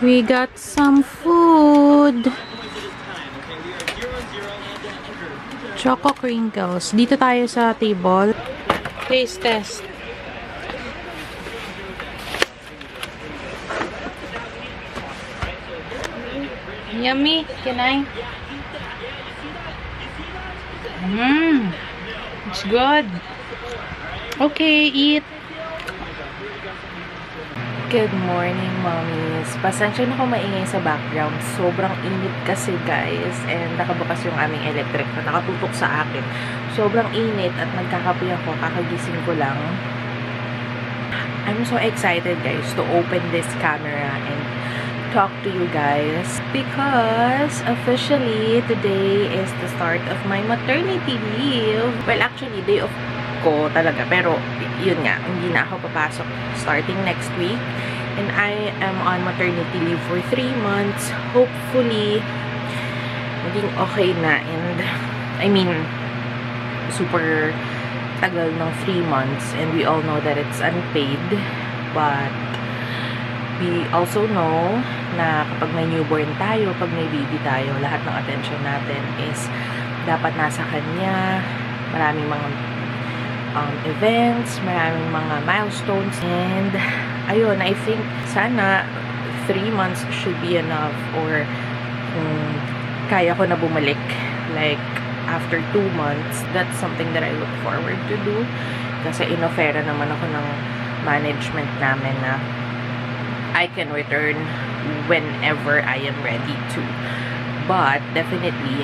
We got some food. Choco crinkles. Dito tayo sa table. Taste test. Yummy. Can I? It's good. Okay, eat. Good morning, mommies. Pasensya na kung maingay sa background. Sobrang init kasi, guys. And nakabukas yung aming electric na nakatutok sa akin. Sobrang init at nagkakapoy ako. Kakagising ko lang. I'm so excited, guys, to open this camera and talk to you guys. Because officially, today is the start of my maternity leave. Well, actually, day off ko talaga. Pero, yun nga, hindi na ako papasok starting next week. And I am on maternity leave for 3 months. Hopefully, maging okay na. And, I mean, super tagal ng 3 months. And we all know that it's unpaid. But, we also know na kapag may newborn tayo, pag may baby tayo, lahat ng attention natin is dapat nasa kanya. Maraming mga events, maraming mga milestones, and ayun, I think sana 3 months should be enough, or kung kaya ko na bumalik like after 2 months, that's something that I look forward to do, kasi inofera naman ako ng management namin na I can return whenever I am ready to, but definitely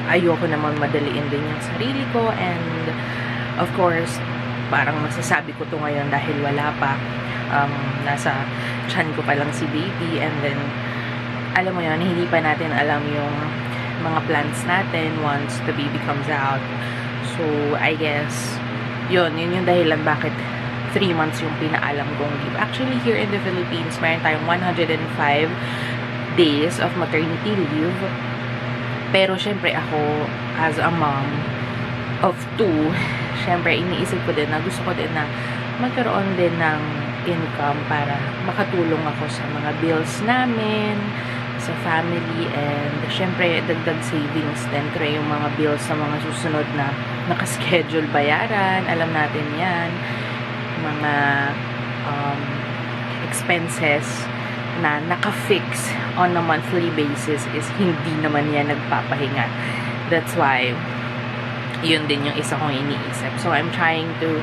ayoko naman madaliin din yung sarili ko. And of course, parang masasabi ko to ngayon dahil wala pa. Nasa tiyan ko pa lang si baby. And then, alam mo yun, hindi pa natin alam yung mga plans natin once the baby comes out. So, I guess, yun yung dahilan bakit 3 months yung pinaalam kong leave. Actually, here in the Philippines, mayroon tayong 105 days of maternity leave. Pero, syempre, ako, as a mom of 2, syempre, iniisip ko din na gusto ko din na magkaroon din ng income para makatulong ako sa mga bills namin, sa family, and syempre, dagdag savings din. Kaya yung mga bills sa mga susunod na nakaschedule bayaran, alam natin yan. Mga expenses na naka-fix on a monthly basis is hindi naman yan nagpapahinga. That's why yun din yung isa kong iniisip. So, I'm trying to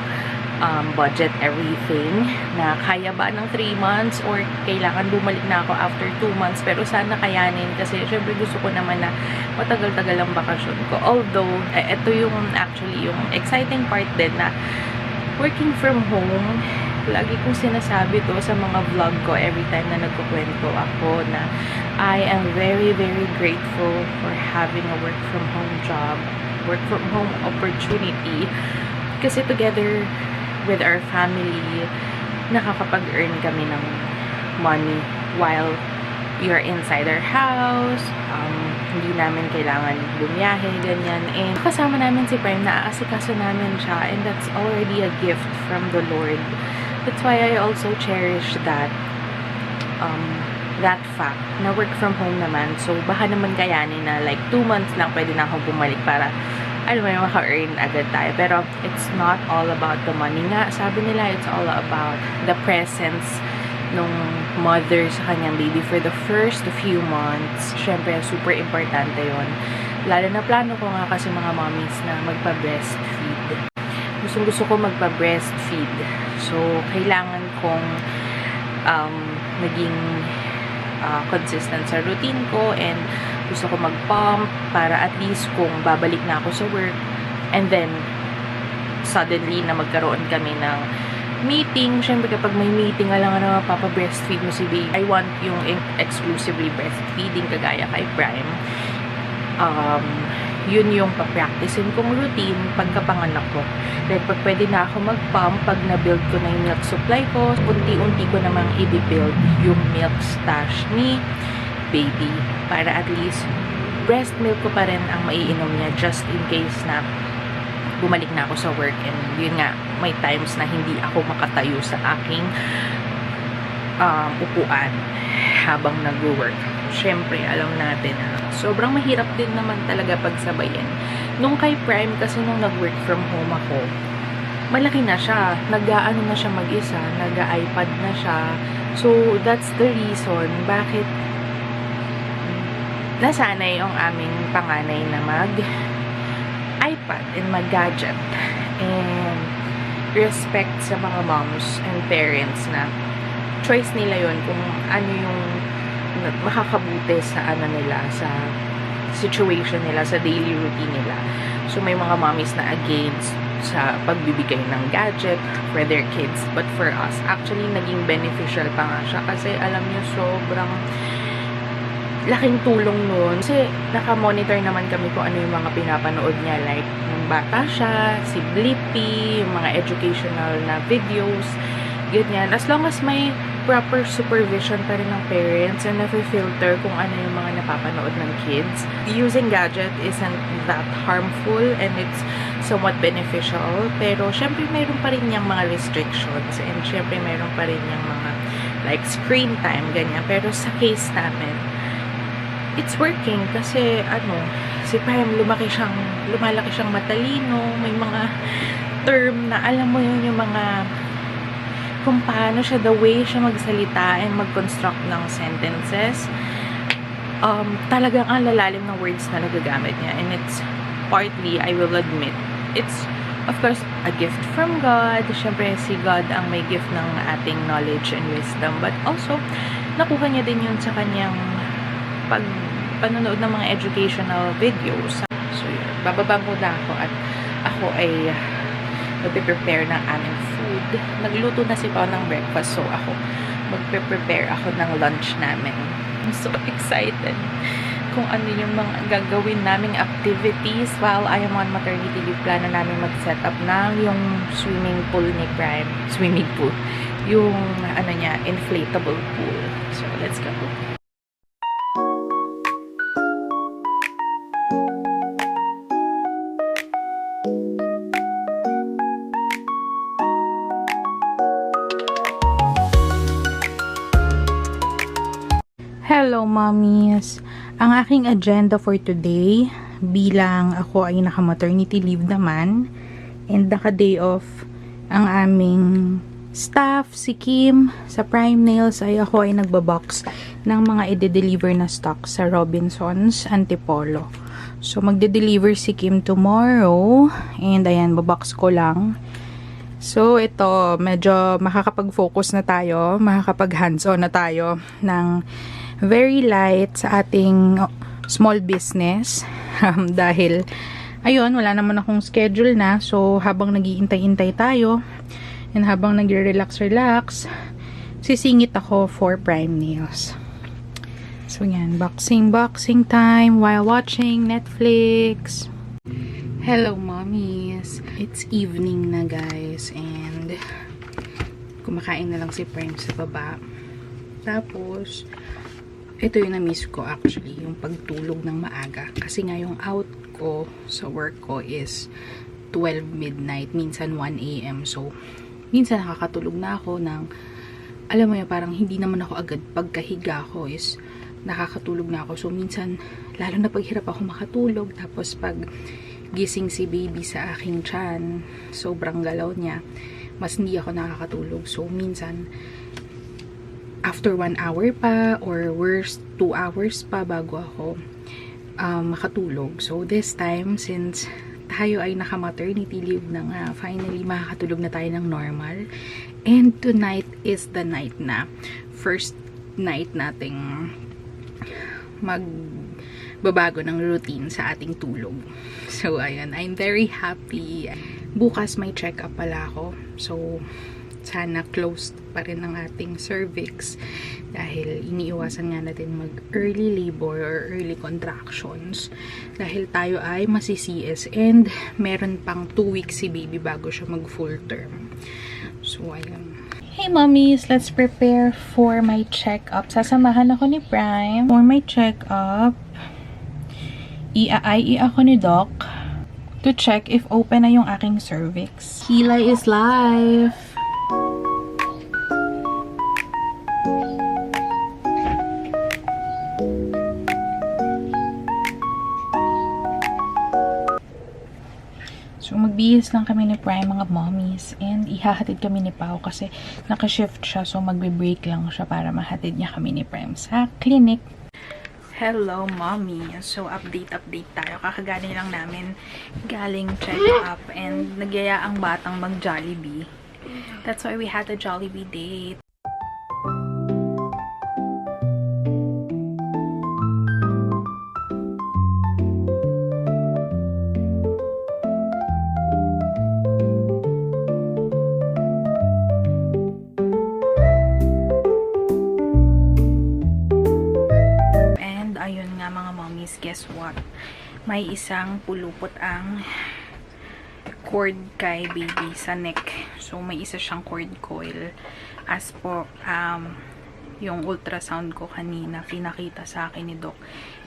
budget everything na kaya ba ng 3 months or kailangan bumalik na ako after 2 months. Pero sana kayanin kasi syempre gusto ko naman na matagal-tagal ang bakasyon ko. Although, ito yung actually yung exciting part din na working from home. Lagi kong sinasabi to sa mga vlog ko every time na nagkukwento ako na I am very, very grateful for having a work from home job, work from home opportunity, kasi together with our family, nakakapag-earn kami ng money while we are inside our house. Hindi namin kailangan bumiyahe, ganyan. And kasama namin si Prime, naaasikaso namin siya, and that's already a gift from the Lord. That's why I also cherish that that fact na work from home naman. So, baka naman kayanin na like 2 months lang pwede na akong bumalik para alam mo yung maka-earn agad tayo. Pero, it's not all about the money nga. Sabi nila, it's all about the presence nung mother sa kanyang baby for the first few months. Syempre, super importante yon. Lalo na plano ko nga kasi mga mommies na magpa-breastfeed. Gusto ko magpa-breastfeed. So, kailangan kong maging consistent sa routine ko, and gusto ko mag-pump para at least kung babalik na ako sa work and then suddenly na magkaroon kami ng meeting. Syempre, kapag may meeting, alam nga na mapapa-breastfeed mo si baby. I want yung exclusively breastfeeding kagaya kay Prime. Yun yung pa-practicein kong routine pagkapanganak ko. Like, pag pwede na ako mag-pump, pag na-build ko na yung milk supply ko, unti-unti ko namang i-build yung milk stash ni baby. Para at least, breast milk ko pa rin ang maiinom niya just in case na bumalik na ako sa work. And yun nga, may times na hindi ako makatayo sa aking upuan habang nag-work. Siyempre, alam natin na sobrang mahirap din naman talaga pagsabayan. Nung kay Prime, kasi nung nag-work from home ako, malaki na siya. Nag-aano na siya mag-isa, nag-iPad na siya. So, that's the reason bakit nasanay yung aming panganay na mag-iPad and mag-gadget. And respect sa mga moms and parents na choice nila yon kung ano yung makakabuti sa ano nila, sa situation nila, sa daily routine nila. So, may mga mommies na against sa pagbibigay ng gadget for their kids. But for us, actually, naging beneficial pa nga siya. Kasi, alam niyo, sobrang laking tulong nun. Kasi, nakamonitor naman kami kung ano yung mga pinapanood niya. Like, yung bata siya, si Blippi, yung mga educational na videos, ganyan. As long as may proper supervision pa rin ng parents and na-filter kung ano yung mga napapanood ng kids. Using gadget isn't that harmful and it's somewhat beneficial. Pero, syempre, mayroon pa rin yung mga restrictions and syempre, mayroon pa rin yung mga like screen time, ganyan. Pero sa case namin, it's working kasi si Prime lumalaki siyang matalino, may mga term na alam mo yun, yung mga kung paano siya, the way siya magsalita and mag-construct ng sentences. Talagang ang lalalim ng words na nagagamit niya. And it's partly, I will admit, it's of course a gift from God. Siyempre, si God ang may gift ng ating knowledge and wisdom. But also, nakuha niya din yun sa kanyang panonood ng mga educational videos. So, yun. Bababa muna ako at ako ay magpe-prepare ng aming food. Nagluto na si Pao ng breakfast, so ako magpe-prepare ako ng lunch namin. I'm so excited kung ano yung mga gagawin naming activities while I am on maternity leave. Plano namin mag-set up ng yung swimming pool ni Prime. Swimming pool. Yung inflatable pool. So, let's go. Hello, mommies! Ang aking agenda for today, bilang ako ay naka-maternity leave naman, and naka-day off ang aming staff, si Kim, sa Prime Nails, ay ako ay nagbabox ng mga i-deliver na stock sa Robinsons Antipolo. So, magde-deliver si Kim tomorrow, and ayan, babox ko lang. So, ito, medyo makakapag-focus na tayo, makakapag-hands-on na tayo ng very light sa ating small business. Dahil, ayun, wala naman akong schedule na. So, habang nag-iintay-intay tayo, and habang nag-relax, sisingit ako for Prime Nails. So, yan, boxing time while watching Netflix. Hello, mommies! It's evening na, guys, and kumakain na lang si Prime sa baba. Tapos, ito yung na-miss ko actually, yung pagtulog ng maaga. Kasi nga yung out ko sa work ko is 12 midnight, minsan 1 AM. So, minsan nakakatulog na ako ng, alam mo yun, parang hindi naman ako agad pagkahiga ko is nakakatulog na ako. So, minsan, lalo na paghirap ako makatulog. Tapos, pag gising si baby sa aking tiyan, sobrang galaw niya, mas hindi ako nakakatulog. So, minsan, after 1 hour pa, or worst, 2 hours pa bago ako makatulog. So, this time, since tayo ay naka-maternity leave na nga, finally, makakatulog na tayo ng normal. And tonight is the night na. First night nating magbabago ng routine sa ating tulog. So, ayan, I'm very happy. Bukas may check-up pala ako. So, sana closed pa rin ang ating cervix dahil iniiwasan nga natin mag early labor or early contractions dahil tayo ay masi-CS and meron pang 2 weeks si baby bago siya mag full term. So, ayun. Hey, mommies! Let's prepare for my check-up. Sasamahan ako ni Prime for my check-up. I-AI ako ni Doc to check if open na yung aking cervix. Kilay is live! Bihis lang kami ni Prime, mga mommies. And ihahatid kami ni Pao kasi naka-shift siya. So, magbe-break lang siya para mahatid niya kami ni Prime sa clinic. Hello, mommy. So, update tayo. Kakagaling lang namin galing check-up and nagyaya ang batang mag-Jollibee. That's why we had a Jollibee date. Ayun nga mga mommies, guess what? May isang pulupot ang cord kay baby sa neck. So, may isa siyang cord coil. As po, yung ultrasound ko kanina, pinakita sa akin ni Doc.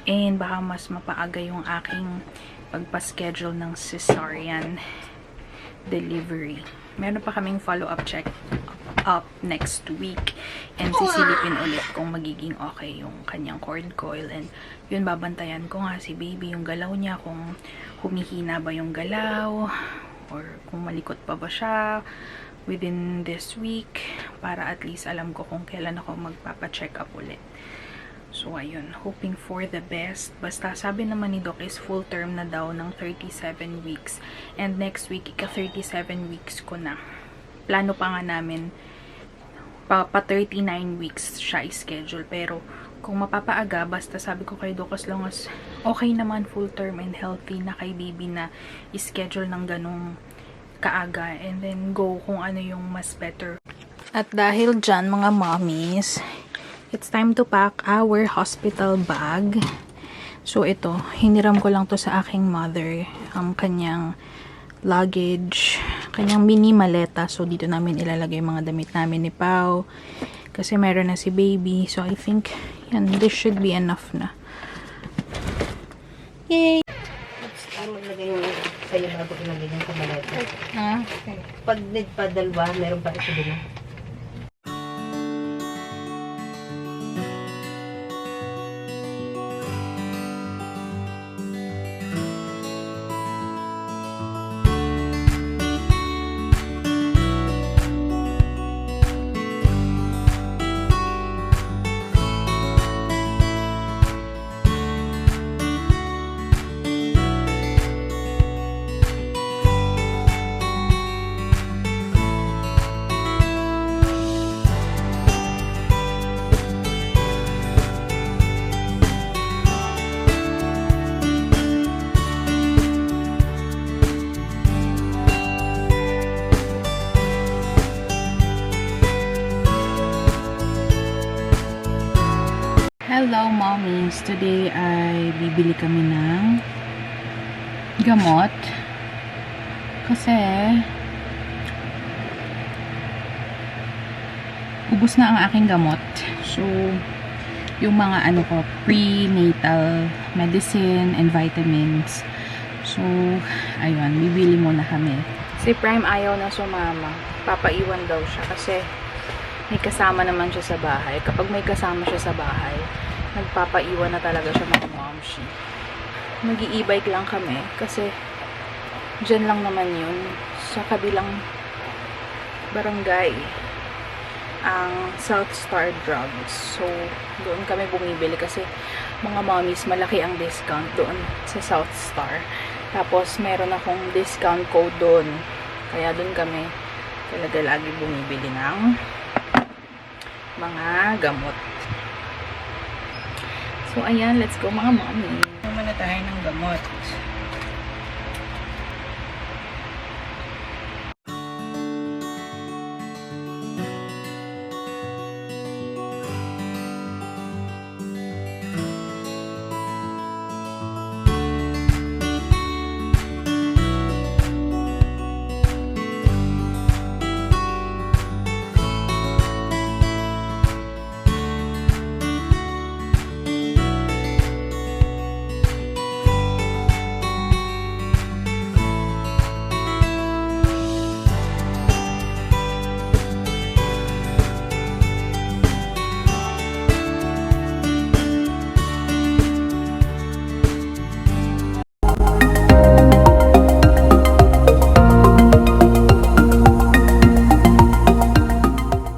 And baka mas mapaaga yung aking pagpa-schedule ng cesarean delivery. Meron pa kaming follow-up check up next week and sisilipin ulit kung magiging okay yung kanyang cord coil, and yun, babantayan ko nga si baby, yung galaw niya, kung humihina ba yung galaw or kung malikot pa ba siya within this week, para at least alam ko kung kailan ako magpapa-check up ulit. So ayun, hoping for the best. Basta sabi naman ni Doc is full term na daw ng 37 weeks, and next week ika 37 weeks ko na. Plano pa nga namin pa 39 weeks siya i-schedule. Pero, kung mapapaaga, basta sabi ko kay Doc, as long as okay naman, full term and healthy na kay baby na i-schedule ng ganong kaaga. And then, go kung ano yung mas better. At dahil dyan, mga mommies, it's time to pack our hospital bag. So, ito, hiniram ko lang to sa aking mother. Ang kanyang luggage, kanyang mini maleta. So, dito namin ilalagay yung mga damit namin ni Pao. Kasi meron na si baby. So, I think, yan, this should be enough na. Yay! Maglagay yung sa'yo bago ilagay yung maleta. Okay. Pag need pa dalawa, meron pa ito din. Hello, mommies. Today ay bibili kami ng gamot. Kasi ubos na ang aking gamot. So, yung mga ano ko, prenatal medicine and vitamins. So, ayun, bibili muna kami. Si Prime ayaw na sumama. Papaiwan daw siya kasi may kasama naman siya sa bahay. Kapag may kasama siya sa bahay, nagpapaiwan na talaga siya, mga momshi. Mag-i-e-bike lang kami kasi dyan lang naman yun sa kabilang barangay ang South Star Drugs. So, doon kami bumibili kasi mga mommies, malaki ang discount doon sa South Star. Tapos, meron akong discount code doon. Kaya doon kami talaga lagi bumibili ng mga gamot. So, ayan, let's go mga mommy. Naman na tayo ng gamot.